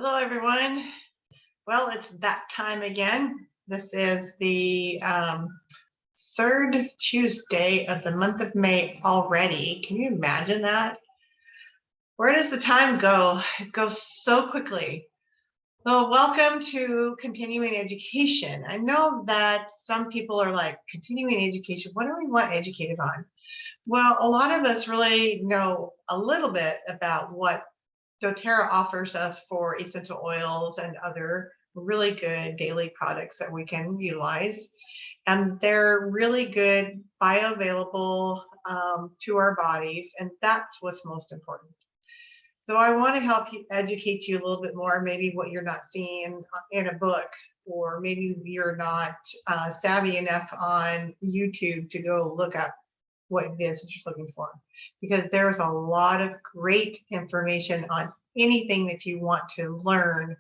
Hello, everyone. Well, it's that time again. This is the third Tuesday of the month of May already. Can you imagine that? Where does the time go? It goes so quickly. Well, welcome to continuing education. I know that some people are like, continuing education, what do we want educated on? Well, a lot of us really know a little bit about what doTERRA offers us for essential oils and other really good daily products that we can utilize. And they're really good, bioavailable to our bodies, and that's what's most important. So I want to help you educate you a little bit more, maybe what you're not seeing in a book, or maybe you're not savvy enough on YouTube to go look up what it is that you're looking for, because there's a lot of great information on anything that you want to learn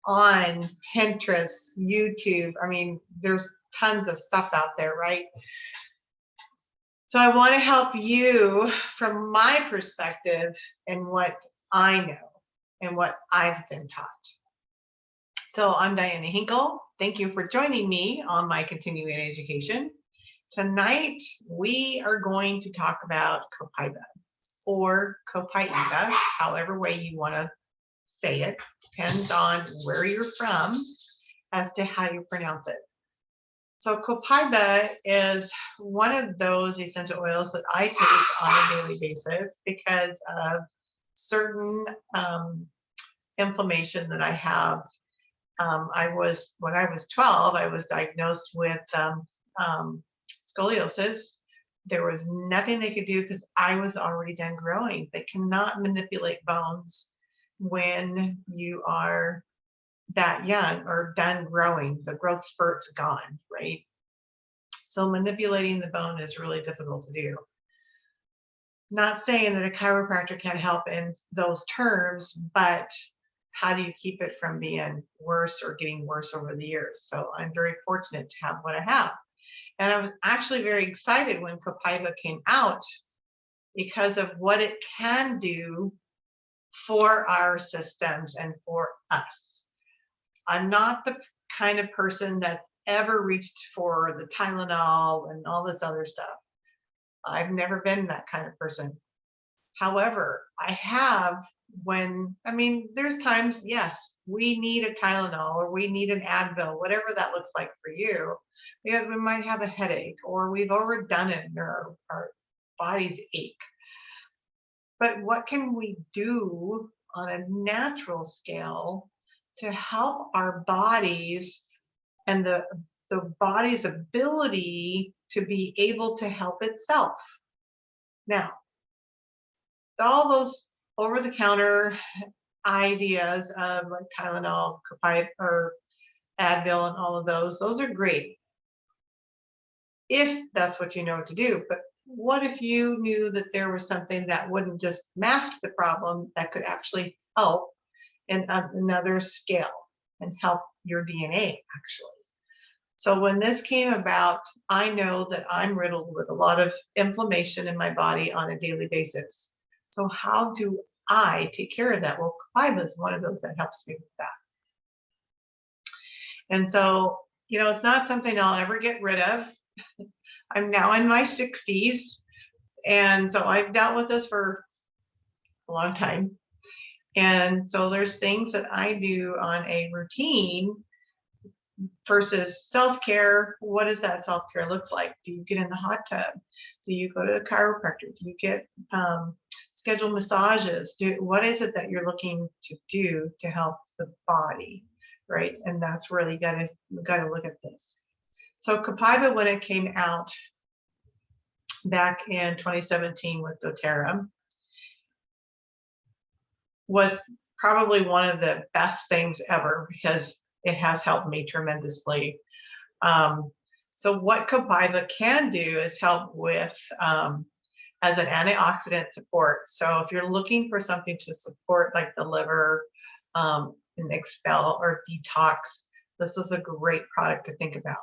on Pinterest, YouTube. I mean, there's tons of stuff out there, right? So I want to help you from my perspective and what I know and what I've been taught. So I'm Diana Hinkle. Thank you for joining me on my continuing education. Tonight, we are going to talk about Cobaiba, or Cobaiba, however way you want to say it. Depends on where you're from as to how you pronounce it. So Cobaiba is one of those essential oils that I take on a daily basis because of certain inflammation that I have. When I was 12, I was diagnosed with scoliosis. There was nothing they could do because I was already done growing. They cannot manipulate bones when you are that young or done growing. The growth spurt's gone, right? So manipulating the bone is really difficult to do. Not saying that a chiropractor can't help in those terms, but how do you keep it from being worse or getting worse over the years? So I'm very fortunate to have what I have. And I was actually very excited when Cobaiba came out because of what it can do for our systems and for us. I'm not the kind of person that's ever reached for the Tylenol and all this other stuff. I've never been that kind of person. However, I have there's times, yes, we need a Tylenol or we need an Advil, whatever that looks like for you, because we might have a headache or we've overdone it and our bodies ache. But what can we do on a natural scale to help our bodies and the body's ability to be able to help itself? Now, all those over-the-counter ideas of like Tylenol, Cobaiba, or Advil, and all of those are great if that's what you know what to do. But what if you knew that there was something that wouldn't just mask the problem, that could actually help in another scale and help your DNA actually? So when this came about, I know that I'm riddled with a lot of inflammation in my body on a daily basis. So how do I take care of that? Well, Cobaiba is one of those that helps me with that. And so, it's not something I'll ever get rid of. I'm now in my 60s, and so I've dealt with this for a long time. And so there's things that I do on a routine versus self-care. What does that self-care look like? Do you get in the hot tub? Do you go to a chiropractor? Do you get scheduled massages? What is it that you're looking to do to help the body, right? And that's where you gotta look at this. So Cobaiba, when it came out back in 2017 with doTERRA, was probably one of the best things ever because it has helped me tremendously. So what Cobaiba can do is help with as an antioxidant support. So if you're looking for something to support like the liver and expel or detox, this is a great product to think about.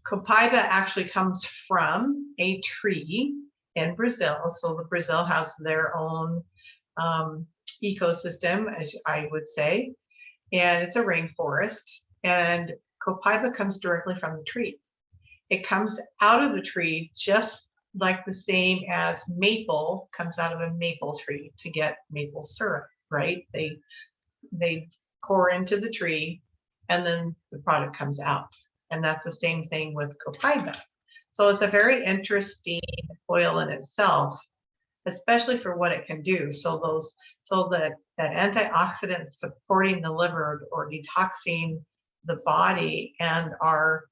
Cobaiba actually comes from a tree in Brazil. So Brazil has their own ecosystem, as I would say, and it's a rainforest. And Cobaiba comes directly from the tree. It comes out of the tree just like the same as maple comes out of a maple tree to get maple syrup, right? They pour into the tree and then the product comes out. And that's the same thing with Cobaiba. So it's a very interesting oil in itself, especially for what it can do. So that antioxidant supporting the liver or detoxing the body and our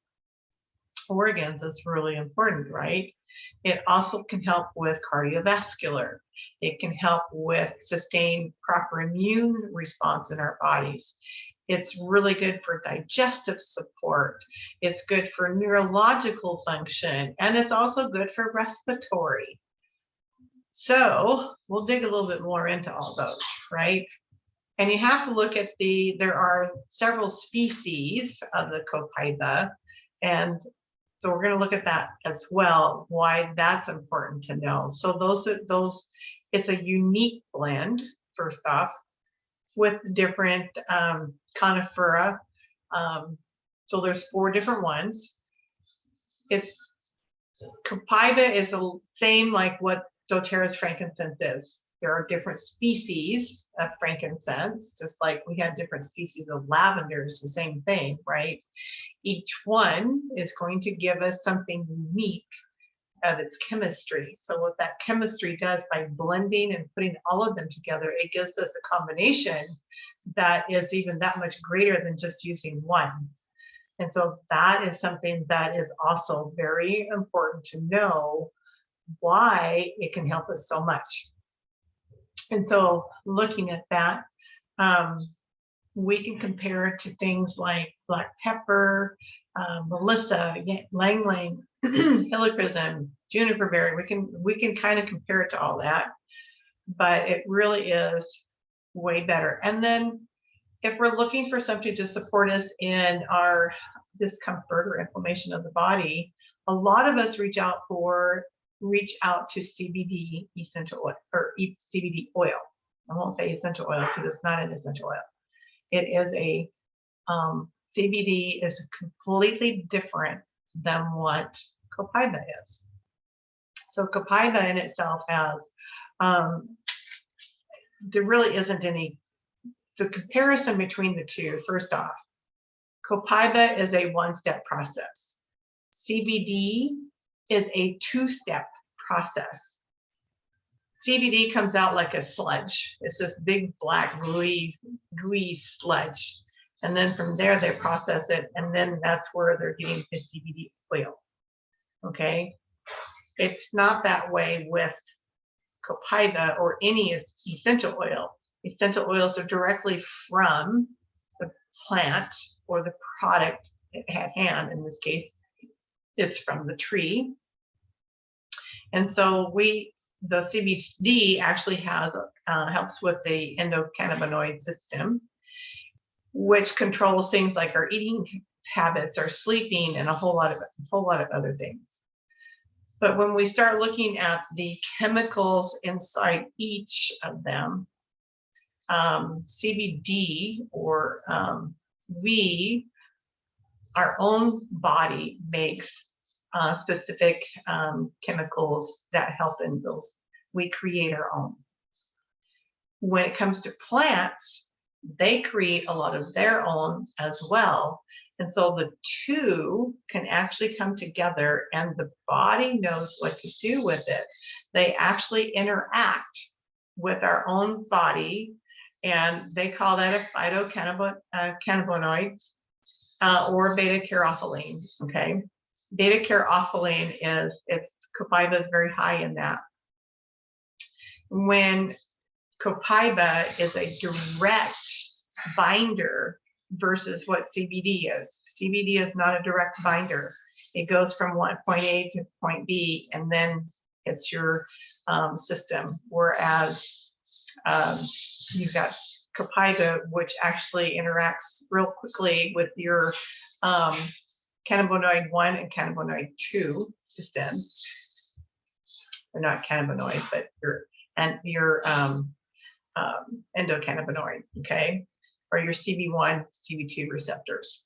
organs is really important, right? It also can help with cardiovascular. It can help with sustain proper immune response in our bodies. It's really good for digestive support. It's good for neurological function, and it's also good for respiratory. So we'll dig a little bit more into all those, right? And you have to look at there are several species of the Cobaiba, and so we're going to look at that as well, why that's important to know. So it's a unique blend, first off, with different conifera. So there's 4 different ones. Cobaiba is the same like what doTERRA's frankincense is. There are different species of frankincense, just like we have different species of lavender, it's the same thing, right? Each one is going to give us something unique of its chemistry. So what that chemistry does by blending and putting all of them together, it gives us a combination that is even that much greater than just using one. And so that is something that is also very important to know why it can help us so much. And so looking at that, we can compare it to things like black pepper, melissa, lang lang, helichrysum, juniper berry. We can kind of compare it to all that, but it really is way better. And then if we're looking for something to support us in our discomfort or inflammation of the body, a lot of us reach out to CBD essential oil or CBD oil. I won't say essential oil because it's not an essential oil. It is a CBD is completely different than what Cobaiba is. So Cobaiba in itself has there really isn't any. The comparison between the two, first off, Cobaiba is a 1-step process. CBD is a 2-step process. CBD comes out like a sludge. It's this big black gooey sludge. And then from there they process it, and then that's where they're getting the CBD oil. Okay? It's not that way with Cobaiba or any essential oil. Essential oils are directly from the plant or the product at hand. In this case, it's from the tree. And so the CBD actually helps with the endocannabinoid system, which controls things like our eating habits, our sleeping, and a whole lot of other things. But when we start looking at the chemicals inside each of them, CBD or our own body makes specific chemicals that help in those. We create our own. When it comes to plants, they create a lot of their own as well. And so the two can actually come together and the body knows what to do with it. They actually interact with our own body, and they call that a phytocannabinoid or beta-caryophyllene, okay? Beta-caryophyllene Cobaiba is very high in that. When Cobaiba is a direct binder versus what CBD is. CBD is not a direct binder. It goes from point A to point B, and then it's your system. Whereas you've got Cobaiba, which actually interacts real quickly with your cannabinoid 1 and cannabinoid 2 system. They're not cannabinoid, but your endocannabinoid, okay, or your CB1, CB2 receptors.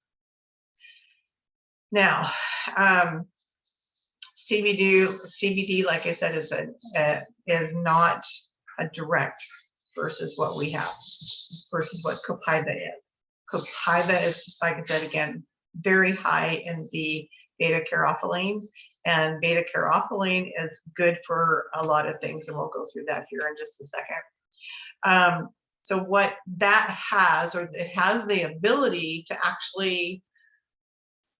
Now, CBD, like I said, is not a direct versus what we have, versus what Cobaiba is. Cobaiba is, like I said again, very high in the beta-caryophyllene, and beta-caryophyllene is good for a lot of things, and we'll go through that here in just a second. So what that has, or it has the ability to actually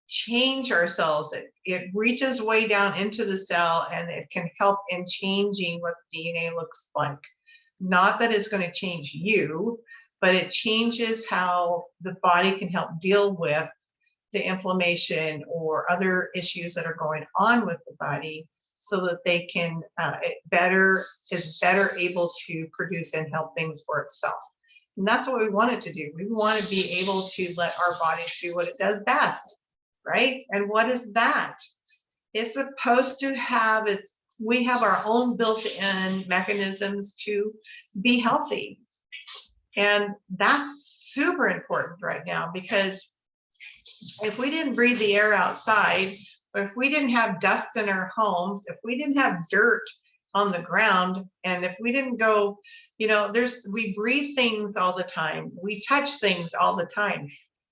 change our cells. It reaches way down into the cell, and it can help in changing what DNA looks like. Not that it's going to change you, but it changes how the body can help deal with the inflammation or other issues that are going on with the body, so that they can is better able to produce and help things for itself. And that's what we want it to do. We want to be able to let our body do what it does best, right? And what is that? It's supposed to have we have our own built-in mechanisms to be healthy. And that's super important right now, because if we didn't breathe the air outside, or if we didn't have dust in our homes, if we didn't have dirt on the ground, and if we didn't go, we breathe things all the time, we touch things all the time.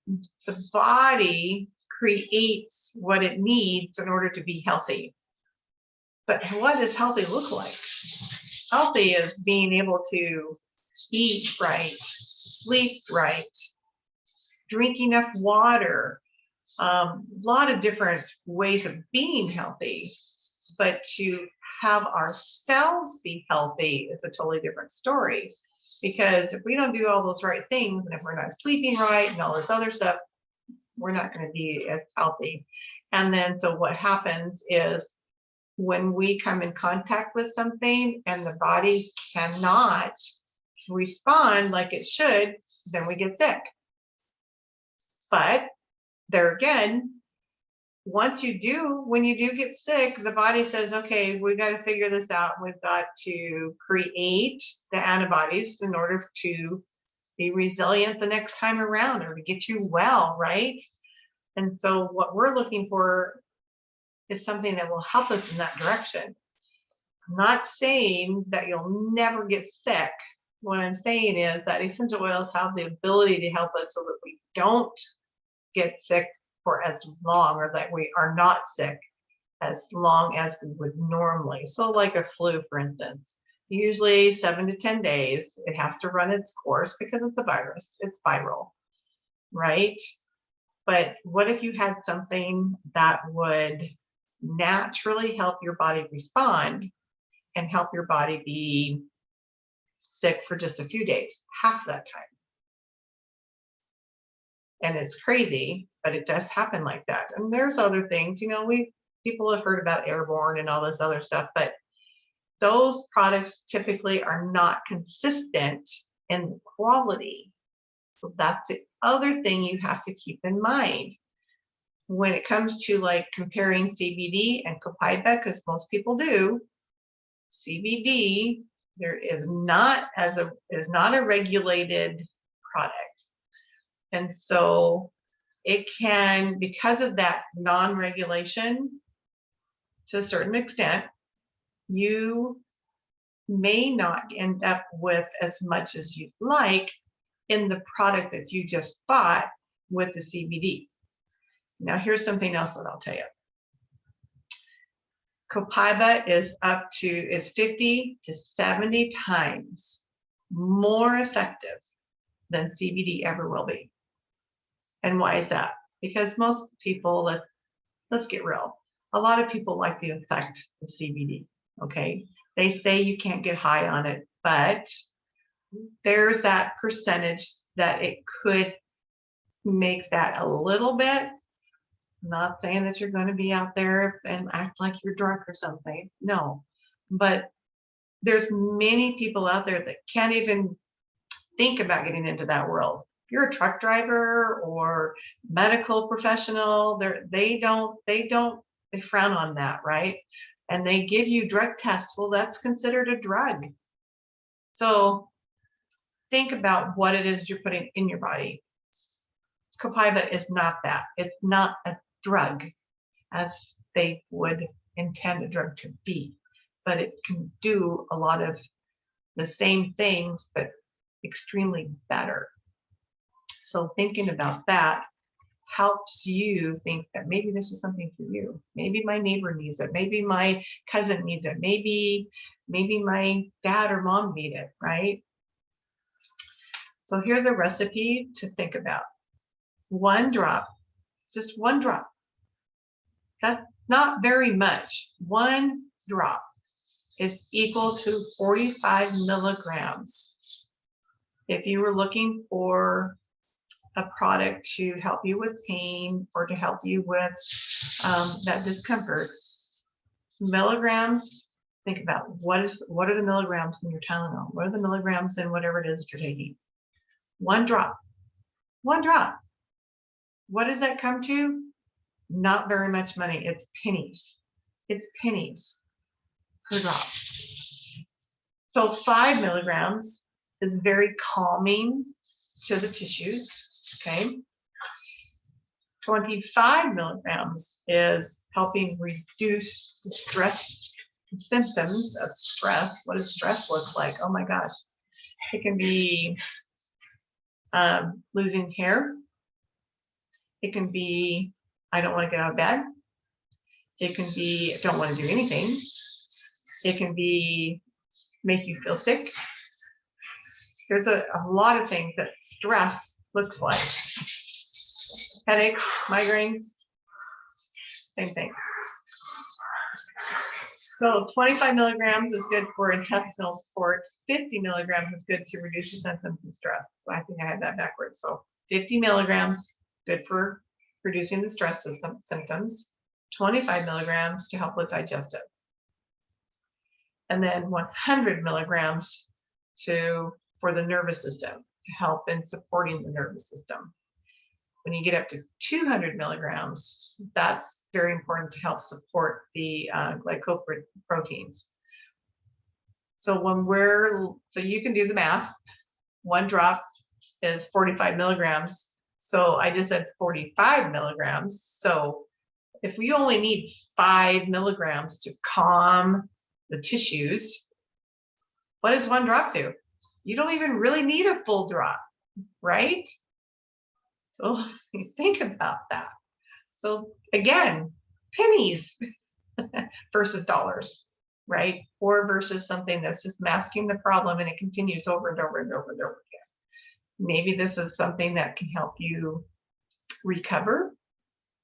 The body creates what it needs in order to be healthy. But what does healthy look like? Healthy is being able to eat right, sleep right, drink enough water, a lot of different ways of being healthy. But to have our cells be healthy is a totally different story. Because if we don't do all those right things, and if we're not sleeping right and all this other stuff, we're not going to be as healthy. And then so what happens is, when we come in contact with something and the body cannot respond like it should, then we get sick. But there again, when you do get sick, the body says, okay, we've got to figure this out. We've got to create the antibodies in order to be resilient the next time around, or to get you well, right? And so what we're looking for is something that will help us in that direction. I'm not saying that you'll never get sick. What I'm saying is that essential oils have the ability to help us so that we don't get sick for as long, or that we are not sick as long as we would normally. So like a flu, for instance, usually 7 to 10 days, it has to run its course because it's a virus, it's viral, right? But what if you had something that would naturally help your body respond and help your body be sick for just a few days, half that time? And it's crazy, but it does happen like that. And there's other things, people have heard about airborne and all this other stuff, but those products typically are not consistent in quality. So that's the other thing you have to keep in mind when it comes to like comparing CBD and Cobaiba, because most people do. CBD is not a regulated product. And so it can, because of that non-regulation, to a certain extent, you may not end up with as much as you'd like in the product that you just bought with the CBD. Now, here's something else that I'll tell you. Cobaiba is 50 to 70 times more effective than CBD ever will be. And why is that? Because most people, let's get real, a lot of people like the effect of CBD, okay? They say you can't get high on it, but there's that percentage that it could make that a little bit. I'm not saying that you're going to be out there and act like you're drunk or something. No, but there's many people out there that can't even think about getting into that world. If you're a truck driver or medical professional, they frown on that, right? And they give you drug tests. Well, that's considered a drug. So think about what it is you're putting in your body. Cobaiba is not that. It's not a drug as they would intend a drug to be, but it can do a lot of the same things, but extremely better. So thinking about that helps you think that maybe this is something for you. Maybe my neighbor needs it. Maybe my cousin needs it. Maybe my dad or mom need it, right? So here's a recipe to think about. 1 drop, just 1 drop. That's not very much. 1 drop is equal to 45 milligrams. If you were looking for a product to help you with pain or to help you with that discomfort, milligrams, think about what are the milligrams in your Tylenol? What are the milligrams in whatever it is that you're taking? 1 drop. 1 drop. What does that come to? Not very much money. It's pennies. It's pennies per drop. So 5 milligrams is very calming to the tissues. Okay. 25 milligrams is helping reduce the stress, the symptoms of stress. What does stress look like? Oh my gosh. It can be losing hair. It can be, I don't want to get out of bed. It can be, I don't want to do anything. It can be make you feel sick. There's a lot of things that stress looks like. Headaches, migraines, same thing. So 25 milligrams is good for intestinal support. 50 milligrams is good to reduce the symptoms of stress. So I think I had that backwards. So 50 milligrams, good for reducing the stress symptoms. 25 milligrams to help with digestive. And then 100 milligrams for the nervous system, to help in supporting the nervous system. When you get up to 200 milligrams, that's very important to help support the glycoproteins. So so you can do the math. 1 drop is 45 milligrams. So I just said 45 milligrams. So if we only need 5 milligrams to calm the tissues, what does 1 drop do? You don't even really need a full drop, right? So think about that. So again, pennies versus dollars, right? Or versus something that's just masking the problem and it continues over and over and over and over again. Maybe this is something that can help you recover,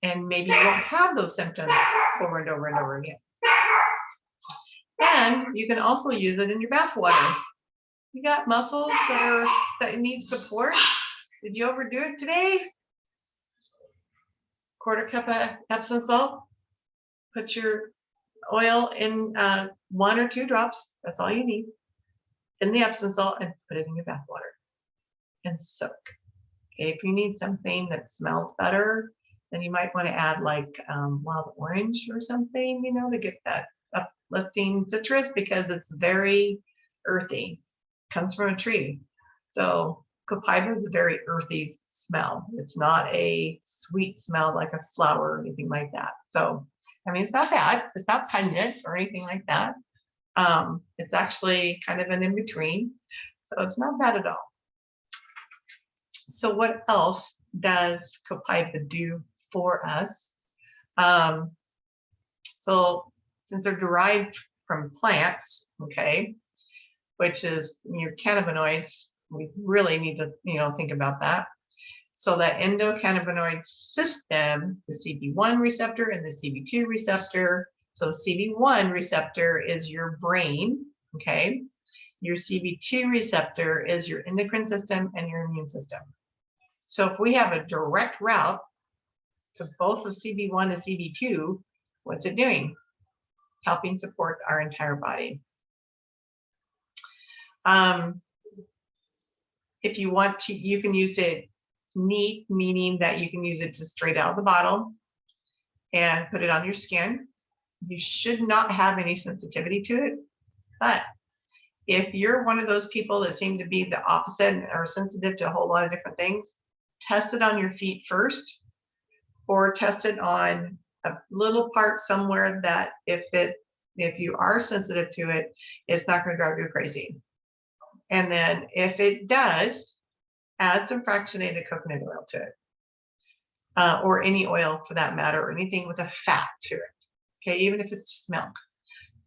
and maybe you won't have those symptoms over and over and over again. And you can also use it in your bath water. You got muscles that need support. Did you overdo it today? 1/4 cup of Epsom salt. Put your oil in 1 or 2 drops. That's all you need. In the Epsom salt, and put it in your bath water and soak. Okay, if you need something that smells better, then you might want to add like wild orange or something, to get that uplifting citrus, because it's very earthy. Comes from a tree. So Cobaiba is a very earthy smell. It's not a sweet smell like a flower or anything like that. So, I mean, it's not bad. It's not pungent or anything like that. It's actually kind of an in-between. So it's not bad at all. So what else does Cobaiba do for us? So since they're derived from plants, okay, which is your cannabinoids, we really need to, think about that. So that endocannabinoid system, the CB1 receptor and the CB2 receptor. So CB1 receptor is your brain, okay? Your CB2 receptor is your endocrine system and your immune system. So if we have a direct route to both the CB1 and CB2, what's it doing? Helping support our entire body. If you want to, you can use it neat, meaning that you can use it just straight out of the bottle and put it on your skin. You should not have any sensitivity to it, but if you're one of those people that seem to be the opposite and are sensitive to a whole lot of different things, test it on your feet first, or test it on a little part somewhere that if you are sensitive to it, it's not going to drive you crazy. And then if it does, add some fractionated coconut oil to it, or any oil for that matter, or anything with a fat to it. Okay, even if it's just milk,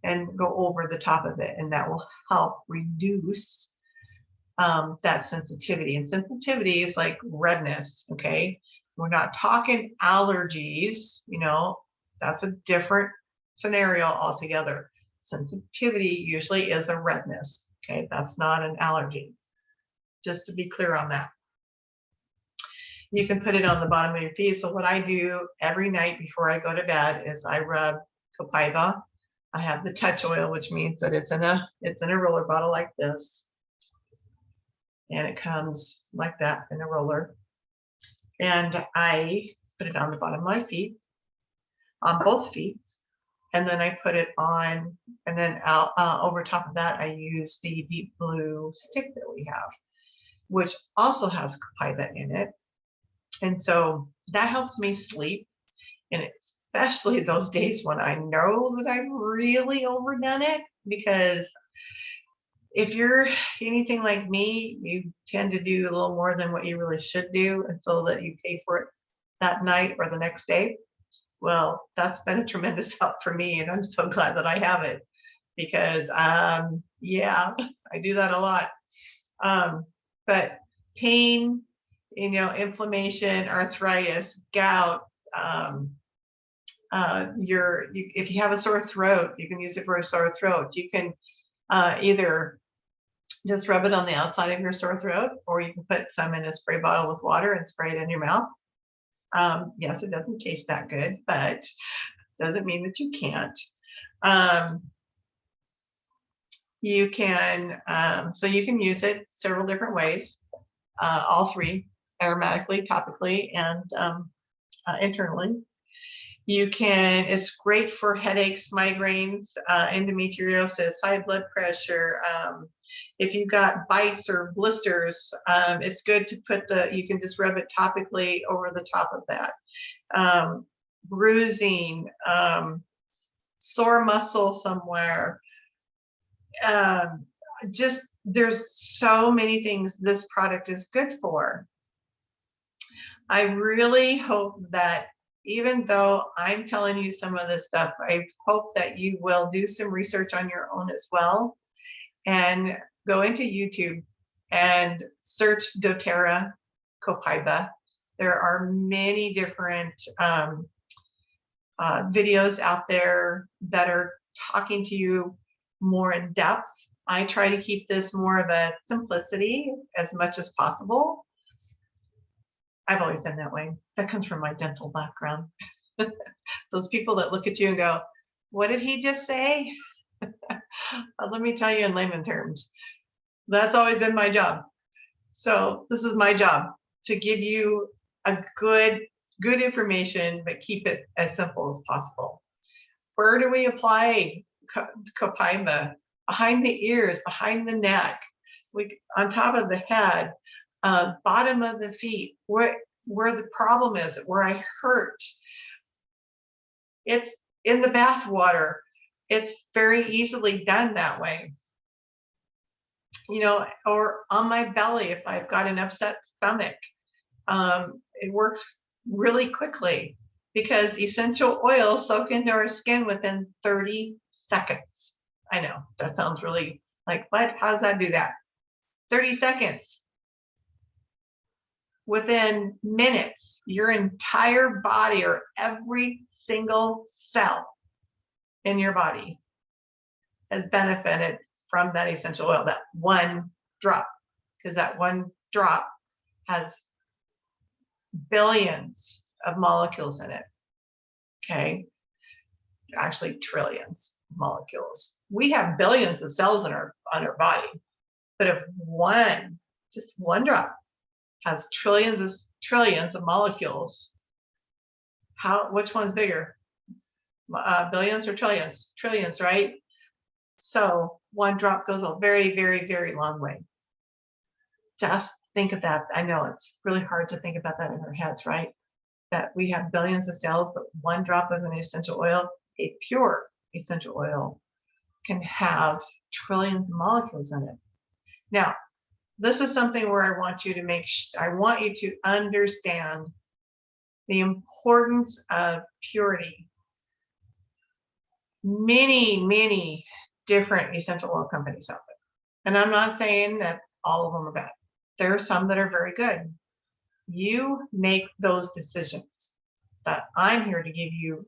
and go over the top of it, and that will help reduce that sensitivity. And sensitivity is like redness. Okay, we're not talking allergies. You know, that's a different scenario altogether. Sensitivity usually is a redness. Okay, that's not an allergy. Just to be clear on that. You can put it on the bottom of your feet. So what I do every night before I go to bed is I rub Cobaiba. I have the touch oil, which means that it's in a roller bottle like this, and it comes like that in a roller. And I put it on the bottom of my feet, on both feet, and then I put it on, and then over top of that, I use the deep blue stick that we have, which also has Cobaiba in it. And so that helps me sleep, and especially those days when I know that I've really overdone it, because if you're anything like me, you tend to do a little more than what you really should do, and so that you pay for it that night or the next day. Well, that's been a tremendous help for me, and I'm so glad that I have it, because yeah, I do that a lot. But pain, you know, inflammation, arthritis, gout, if you have a sore throat, you can use it for a sore throat. You can either just rub it on the outside of your sore throat, or you can put some in a spray bottle with water and spray it in your mouth. Yes, it doesn't taste that good, but doesn't mean that you can't. You can, so you can use it several different ways, all three: aromatically, topically, and internally. You can, it's great for headaches, migraines, endometriosis, high blood pressure. If you've got bites or blisters, it's good to put you can just rub it topically over the top of that. Bruising, sore muscle somewhere. Just, there's so many things this product is good for. I really hope that, even though I'm telling you some of this stuff, I hope that you will do some research on your own as well, and go into YouTube and search doTERRA Cobaiba. There are many different videos out there that are talking to you more in depth. I try to keep this more of a simplicity as much as possible. I've always been that way. That comes from my dental background. Those people that look at you and go, what did he just say? Let me tell you in layman terms. That's always been my job. So this is my job, to give you a good information, but keep it as simple as possible. Where do we apply Cobaiba? Behind the ears, behind the neck, on top of the head, bottom of the feet, where the problem is, where I hurt. It's in the bath water. It's very easily done that way. You know, or on my belly if I've got an upset stomach. It works really quickly, because essential oils soak into our skin within 30 seconds. I know that sounds really like, what? How does that do that? 30 seconds. Within minutes, your entire body, or every single cell in your body, has benefited from that essential oil, that one drop, because that one drop has billions of molecules in it. Okay, actually trillions of molecules. We have billions of cells on our body, but if just one drop has trillions of molecules, which one's bigger? Billions or trillions? Trillions, right? So one drop goes a very, very, very long way. Just think of that. I know it's really hard to think about that in our heads, right? That we have billions of cells, but one drop of an essential oil, a pure essential oil, can have trillions of molecules in it. Now, this is something where I want you to understand the importance of purity. Many, many different essential oil companies out there. And I'm not saying that all of them are bad. There are some that are very good. You make those decisions. But I'm here to give you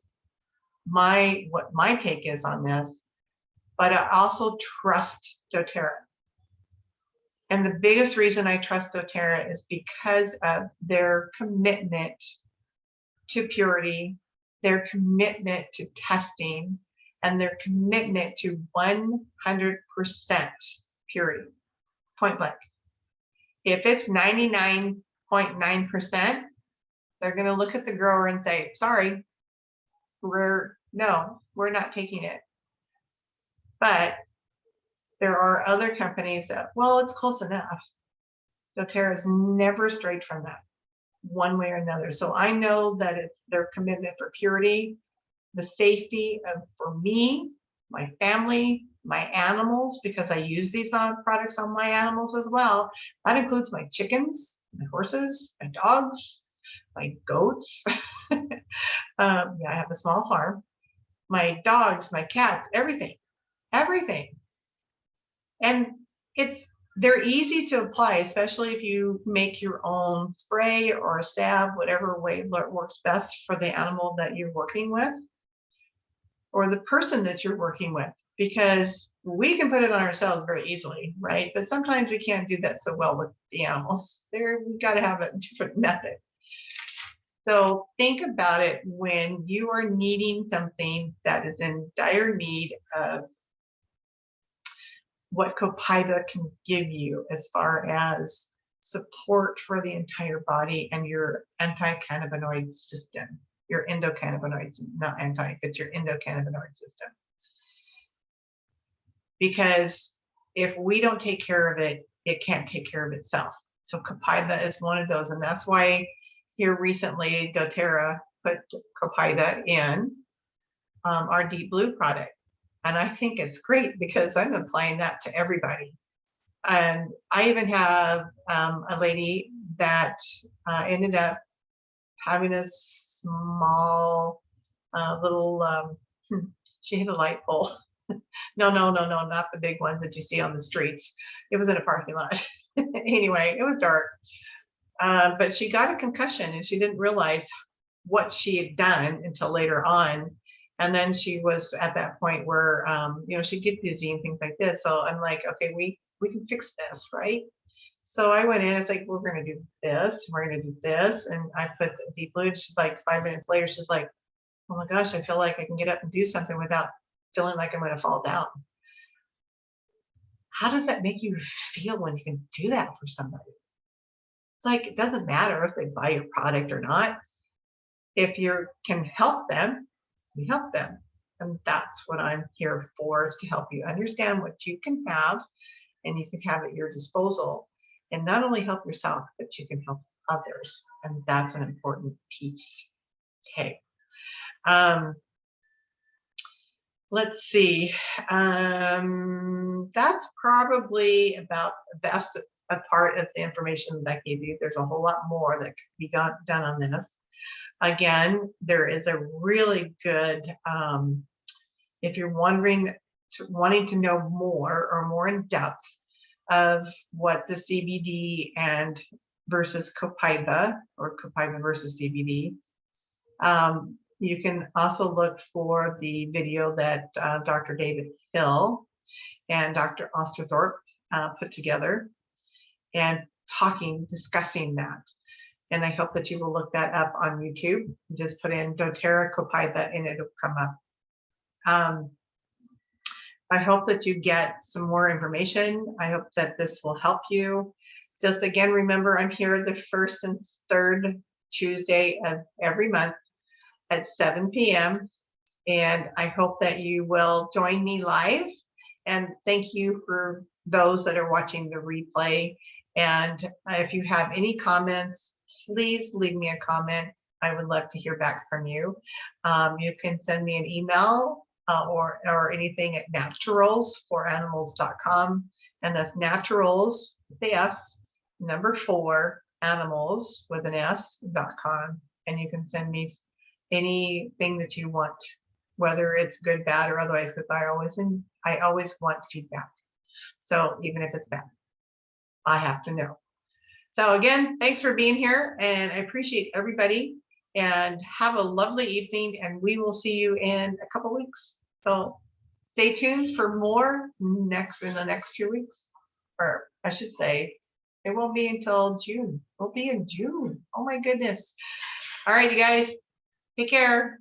what my take is on this, but I also trust doTERRA. And the biggest reason I trust doTERRA is because of their commitment to purity, their commitment to testing, and their commitment to 100% purity, point blank. If it's 99.9%, they're going to look at the grower and say, sorry, we're not taking it. But there are other companies that, well, it's close enough. doTERRA is never strayed from that, one way or another. So I know that it's their commitment for purity, the safety of, for me, my family, my animals, because I use these products on my animals as well. That includes my chickens, my horses, my dogs, my goats. I have a small farm. My dogs, my cats, everything. And they're easy to apply, especially if you make your own spray or a salve, whatever way works best for the animal that you're working with or the person that you're working with, because we can put it on ourselves very easily, right? But sometimes we can't do that so well with the animals. We've got to have a different method. So think about it when you are needing something that is in dire need of what Cobaiba can give you as far as support for the entire body and your anti-cannabinoid system, your endocannabinoid system, not anti, but your endocannabinoid system. Because if we don't take care of it, it can't take care of itself. So Cobaiba is one of those, and that's why here recently doTERRA put Cobaiba in our Deep Blue product. And I think it's great because I'm applying that to everybody. And I even have a lady that ended up having a small little, she hit a light pole. No, not the big ones that you see on the streets. It was in a parking lot. Anyway, it was dark. But she got a concussion and she didn't realize what she had done until later on. And then she was at that point where, she'd get dizzy and things like this. So I'm like, okay, we can fix this, right? So I went in, it's like, we're going to do this, we're going to do this. And I put the Deep Blue, and she's like, 5 minutes later, she's like, oh my gosh, I feel like I can get up and do something without feeling like I'm going to fall down. How does that make you feel when you can do that for somebody? It's like, it doesn't matter if they buy your product or not. If you can help them, we help them. And that's what I'm here for, is to help you understand what you can have and you can have at your disposal, and not only help yourself, but you can help others. And that's an important piece. Okay. Let's see. That's probably about the best a part of the information that I gave you. There's a whole lot more that could be done on this. Again, there is a really good, if you're wanting to know more or more in depth of what the CBD and versus Cobaiba, or Cobaiba versus CBD, you can also look for the video that Dr. David Hill and Dr. Osterthorpe put together, and discussing that. And I hope that you will look that up on YouTube. Just put in doTERRA Cobaiba and it'll come up. I hope that you get some more information. I hope that this will help you. Just again, remember, I'm here the first and third Tuesday of every month at 7 p.m. And I hope that you will join me live And thank you for those that are watching the replay. And if you have any comments, please leave me a comment. I would love to hear back from you. You can send me an email or anything at naturals4animals.com. And that's naturals, the S, number 4, animals with an S.com. And you can send me anything that you want, whether it's good, bad, or otherwise, because I always want feedback. So even if it's bad, I have to know. So again, thanks for being here, and I appreciate everybody, and have a lovely evening, and we will see you in a couple weeks. So stay tuned for more in the next 2 weeks, or I should say, it won't be until June. We'll be in June. Oh my goodness. All right, you guys, take care.